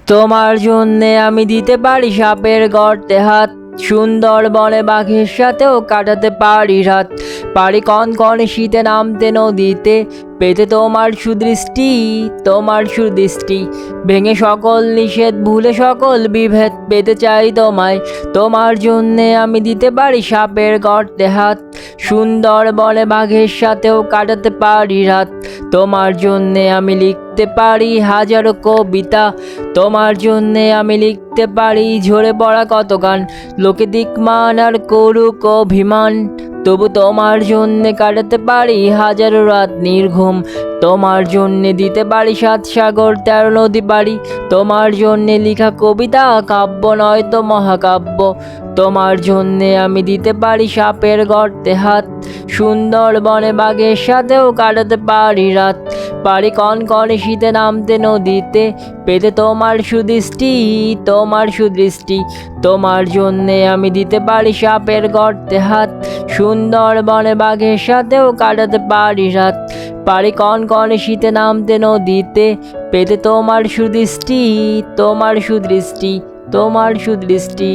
তোমার জন্যে আমি দিতে পারি সাপের গর্তে হাত, সুন্দর বনে বাঘের সাথেও কাটাতে পারি রাত। পারি কনকনে শীতে নামতে নদীতে, পেতে তোমার সুদৃষ্টি, তোমার সুদৃষ্টি। ভেঙে সকল নিষেধ ভুলে সকল বিভেদ পেতে চাই তোমায়। তোমার জন্যে আমি দিতে পারি সাপের গর্তে হাত, সুন্দর বনে বাঘের সাথেও কাটাতে পারি রাত। তোমার জন্যে আমি লিখতে পারি হাজারো কবিতা, তোমার জন্যে আমি লিখতে পারি ঝরে পড়া কত গান। লোকে দিকমান আর করুক অভিমান, তবু তোমার জন্যে কাটাতে পারি হাজারো রাত নির্ঘুম। তোমার জন্যে দিতে পারি 7 সাগর 13 নদী পারি। তোমার জন্যে লিখা কবিতা কাব্য নয় তো মহাকাব্য। তোমার জন্যে আমি দিতে পারি সাপের গর্তে হাত, সুন্দর বনে বাঘের সাথেও কাটাতে পারি রাত। পারি কনকনে শীতে নামতে নদীতে, পেতে তোমার সুদৃষ্টি, তোমার সুদৃষ্টি। তোমার জন্যে আমি দিতে পারি সাপের গর্তে হাত, সুন্দর বনে বাঘের সাথেও কাটাতে পারি রাত। পারি কনকনে শীতে নামতে নদীতে, পেতে তোমার সুদৃষ্টি, তোমার সুদৃষ্টি, তোমার সুদৃষ্টি।